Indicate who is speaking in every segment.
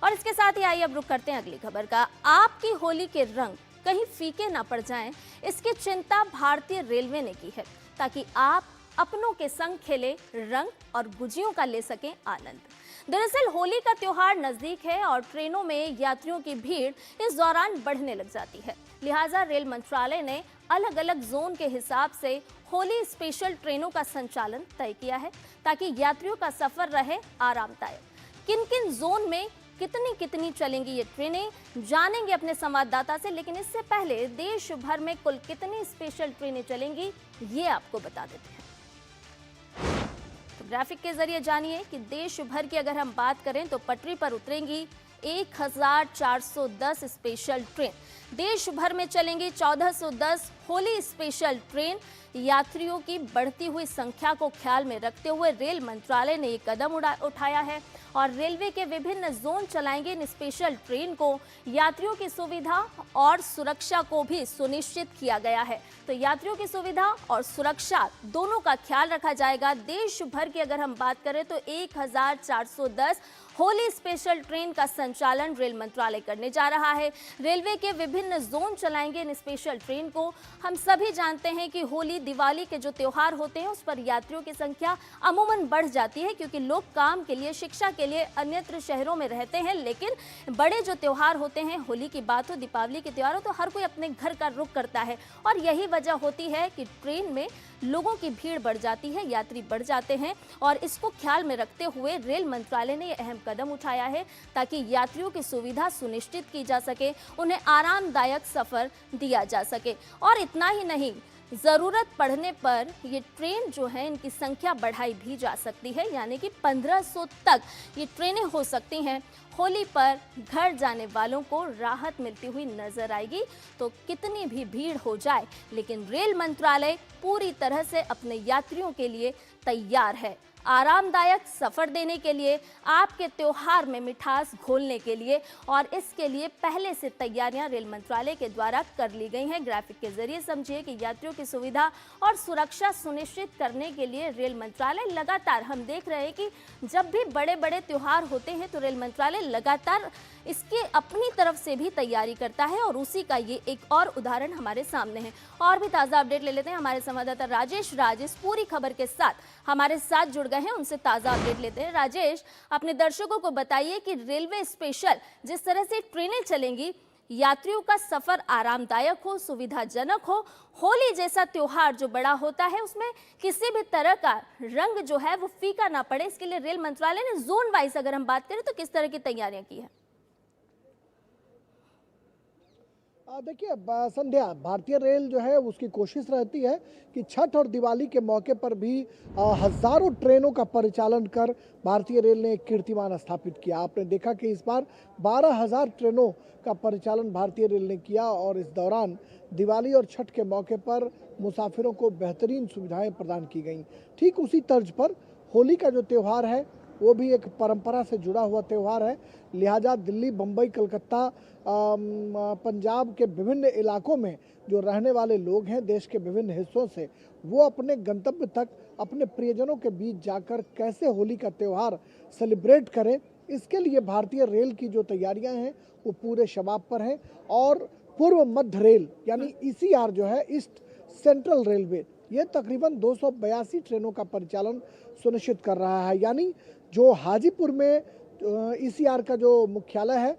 Speaker 1: और इसके साथ ही आइए अब रुक करते हैं अगली खबर का। आपकी होली के रंग कहीं फीके ना पड़ जाएं, इसकी चिंता भारतीय रेलवे ने की है, ताकि आप अपनों के संग खेले रंग और गुजियों का ले सकें आनंद। दरअसल होली का त्योहार नजदीक है और ट्रेनों में यात्रियों की भीड़ इस दौरान बढ़ने लग जाती है। लिहाजा रेल मंत्रालय ने अलग अलग जोन के हिसाब से होली स्पेशल ट्रेनों का संचालन तय किया है, ताकि यात्रियों का सफर रहे आरामदायक। किन किन जोन में कितनी कितनी चलेंगी ये ट्रेनें, जानेंगे अपने संवाददाता से। लेकिन इससे पहले देश भर में कुल कितनी स्पेशल ट्रेनें चलेंगी ये आपको बता देते हैं। तो ग्राफिक के जरिए जानिए कि देश भर की अगर हम बात करें तो पटरी पर उतरेंगी 1410 स्पेशल ट्रेन। देश भर में चलेंगी 1410 होली स्पेशल ट्रेन। यात्रियों की बढ़ती हुई संख्या को ख्याल में रखते हुए रेल मंत्रालय ने ये कदम उठाया है और रेलवे के विभिन्न जोन चलाएंगे इन स्पेशल ट्रेन को। यात्रियों की सुविधा और सुरक्षा को भी सुनिश्चित किया गया है। तो यात्रियों की सुविधा और सुरक्षा दोनों का ख्याल रखा जाएगा। देश भर की अगर हम बात करें तो 1410 होली स्पेशल ट्रेन का संचालन रेल मंत्रालय करने जा रहा है। रेलवे के विभिन्न जोन चलाएंगे इन स्पेशल ट्रेन को। हम सभी जानते हैं कि होली दिवाली के जो त्योहार होते हैं उस पर यात्रियों की संख्या अमूमन बढ़ जाती है, क्योंकि लोग काम के लिए, शिक्षा के लिए अन्यत्र शहरों में रहते हैं। लेकिन बड़े जो त्योहार होते हैं, होली की बात हो, दीपावली के त्योहार हो, तो हर कोई अपने घर का रुख करता है और यही वजह होती है कि ट्रेन में लोगों की भीड़ बढ़ जाती है, यात्री बढ़ जाते हैं। और इसको ख्याल में रखते हुए रेल मंत्रालय ने यह अहम कदम उठाया है, ताकि यात्रियों की सुविधा सुनिश्चित की जा सके, उन्हें आरामदायक सफर दिया जा सके। और इतना ही नहीं, ज़रूरत पड़ने पर ये ट्रेन जो है इनकी संख्या बढ़ाई भी जा सकती है, यानी कि 1500 तक ये ट्रेनें हो सकती हैं। होली पर घर जाने वालों को राहत मिलती हुई नजर आएगी। तो कितनी भी भीड़ हो जाए, लेकिन रेल मंत्रालय पूरी तरह से अपने यात्रियों के लिए तैयार है, आरामदायक सफर देने के लिए, आपके त्योहार में मिठास घोलने के लिए। और इसके लिए पहले से तैयारियां रेल मंत्रालय के द्वारा कर ली गई हैं। ग्राफिक के जरिए समझिए कि यात्रियों की सुविधा और सुरक्षा सुनिश्चित करने के लिए रेल मंत्रालय लगातार, हम देख रहे हैं कि जब भी बड़े बड़े त्योहार होते हैं तो रेल मंत्रालय लगातार इसकी अपनी तरफ से भी तैयारी करता है और उसी का ये एक और उदाहरण हमारे सामने है। और भी ताज़ा अपडेट ले लेते हैं। हमारे संवाददाता राजेश इस पूरी खबर के साथ हमारे साथ जुड़ गए हैं, उनसे ताज़ा अपडेट लेते हैं। राजेश, अपने दर्शकों को बताइए कि रेलवे स्पेशल जिस तरह से ट्रेनें चलेंगी, यात्रियों का सफर आरामदायक हो, सुविधाजनक हो, होली जैसा त्योहार जो बड़ा होता है उसमें किसी भी तरह का रंग जो है वो फीका ना पड़े, इसके लिए रेल मंत्रालय ने जोन वाइज अगर हम बात करें तो किस तरह की तैयारियां की है?
Speaker 2: देखिए संध्या, भारतीय रेल जो है उसकी कोशिश रहती है कि छठ और दिवाली के मौके पर भी हजारों ट्रेनों का परिचालन कर भारतीय रेल ने एक कीर्तिमान स्थापित किया। आपने देखा कि इस बार 12,000 ट्रेनों का परिचालन भारतीय रेल ने किया और इस दौरान दिवाली और छठ के मौके पर मुसाफिरों को बेहतरीन सुविधाएं प्रदान की गई। ठीक उसी तर्ज पर होली का जो त्यौहार है वो भी एक परंपरा से जुड़ा हुआ त्यौहार है। लिहाजा दिल्ली, बम्बई, कलकत्ता, पंजाब के विभिन्न इलाकों में जो रहने वाले लोग हैं देश के विभिन्न हिस्सों से, वो अपने गंतव्य तक अपने प्रियजनों के बीच जाकर कैसे होली का त्यौहार सेलिब्रेट करें, इसके लिए भारतीय रेल की जो तैयारियां हैं वो पूरे शबाब पर हैं। और पूर्व मध्य रेल यानी ईसीआर जो है, ईस्ट सेंट्रल रेलवे, ये तकरीबन 282 ट्रेनों का परिचालन सुनिश्चित कर रहा है। यानी जो हाजीपुर में ईसीआर का जो मुख्यालय है,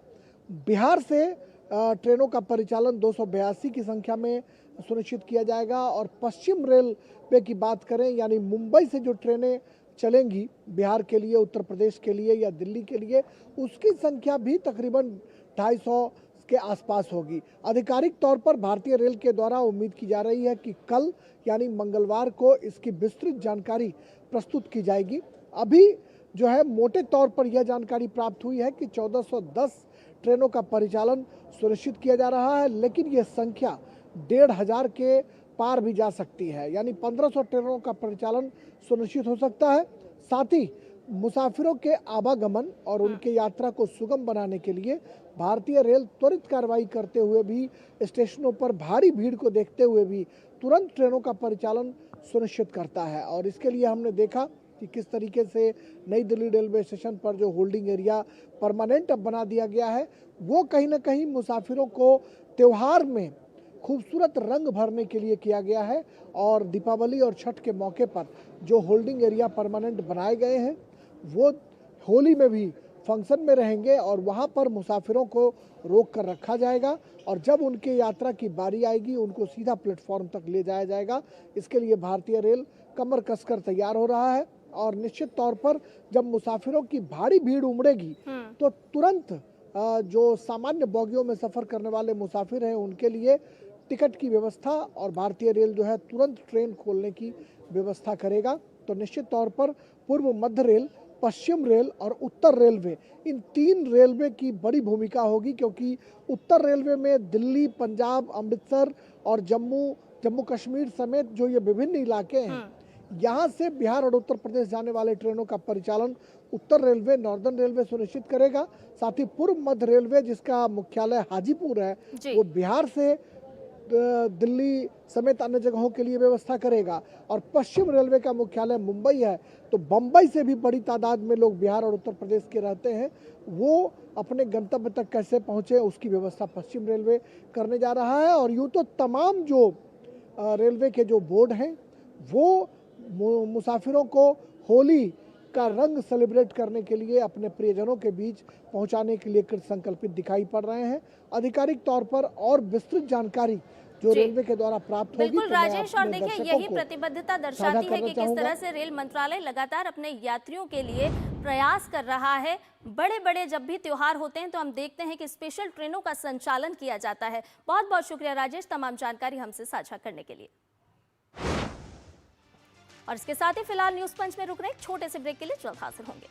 Speaker 2: बिहार से ट्रेनों का परिचालन 282 की संख्या में सुनिश्चित किया जाएगा। और पश्चिम रेलवे की बात करें, यानी मुंबई से जो ट्रेनें चलेंगी बिहार के लिए, उत्तर प्रदेश के लिए या दिल्ली के लिए, उसकी संख्या भी तकरीबन 250 के आसपास होगी। आधिकारिक तौर पर भारतीय रेल के द्वारा उम्मीद की जा रही है कि कल यानी मंगलवार को इसकी विस्तृत जानकारी प्रस्तुत की जाएगी। अभी जो है मोटे तौर पर यह जानकारी प्राप्त हुई है कि 1410 ट्रेनों का परिचालन सुनिश्चित किया जा रहा है, लेकिन यह संख्या 1,500 के पार भी जा सकती है, यानी 1500 ट्रेनों का परिचालन सुनिश्चित हो सकता है। साथ ही मुसाफिरों के आवागमन और उनके यात्रा को सुगम बनाने के लिए भारतीय रेल त्वरित कार्रवाई करते हुए भी स्टेशनों पर भारी भीड़ को देखते हुए भी तुरंत ट्रेनों का परिचालन सुनिश्चित करता है। और इसके लिए हमने देखा कि किस तरीके से नई दिल्ली रेलवे स्टेशन पर जो होल्डिंग एरिया परमानेंट अब बना दिया गया है, वो कहीं ना कहीं मुसाफिरों को त्योहार में खूबसूरत रंग भरने के लिए किया गया है। और दीपावली और छठ के मौके पर जो होल्डिंग एरिया परमानेंट बनाए गए हैं वो होली में भी फंक्शन में रहेंगे और वहाँ पर मुसाफिरों को रोक कर रखा जाएगा और जब उनके यात्रा की बारी आएगी उनको सीधा प्लेटफॉर्म तक ले जाया जाएगा। इसके लिए भारतीय रेल कमर कसकर तैयार हो रहा है और निश्चित तौर पर जब मुसाफिरों की भारी भीड़ उमड़ेगी तो तुरंत जो सामान्य बोगियों में सफर करने वाले मुसाफिर हैं उनके लिए टिकट की व्यवस्था और भारतीय रेल जो है तुरंत ट्रेन खोलने की व्यवस्था करेगा। तो निश्चित तौर पर पूर्व मध्य रेल, पश्चिम रेल और उत्तर रेलवे, इन तीन रेलवे की बड़ी भूमिका होगी क्योंकि उत्तर रेलवे में दिल्ली, पंजाब, अमृतसर और जम्मू कश्मीर समेत जो ये विभिन्न इलाके हैं, यहाँ से बिहार और उत्तर प्रदेश जाने वाले ट्रेनों का परिचालन उत्तर रेलवे, नॉर्दर्न रेलवे सुनिश्चित करेगा। साथ ही पूर्व मध्य रेलवे जिसका मुख्यालय हाजीपुर है, वो बिहार से दिल्ली समेत अन्य जगहों के लिए व्यवस्था करेगा और पश्चिम रेलवे का मुख्यालय मुंबई है, तो बम्बई से भी बड़ी तादाद में लोग बिहार और उत्तर प्रदेश के रहते हैं, वो अपने गंतव्य तक कैसे पहुंचे उसकी व्यवस्था पश्चिम रेलवे करने जा रहा है। और यूँ तो तमाम जो रेलवे के जो बोर्ड हैं वो मुसाफिरों को होली का रंग सेलिब्रेट करने के लिए अपने प्रियजनों के बीच पहुंचाने के लिए कृत संकल्पित दिखाई पड़ रहे हैं। आधिकारिक तौर पर और विस्तृत जानकारी जो रेलवे के द्वारा प्राप्त होगी।
Speaker 1: बिल्कुल राजेश, और देखिए यही प्रतिबद्धता दर्शाती है कि किस तरह से रेल मंत्रालय लगातार अपने यात्रियों के लिए प्रयास कर रहा है। बड़े बड़े जब भी त्योहार होते हैं तो हम देखते हैं कि स्पेशल ट्रेनों का संचालन किया जाता है। बहुत बहुत शुक्रिया राजेश तमाम जानकारी हमसे साझा करने के लिए। और इसके साथ ही फिलहाल न्यूज पंच में रुक रहे एक छोटे से ब्रेक के लिए जल्द हाजिर होंगे।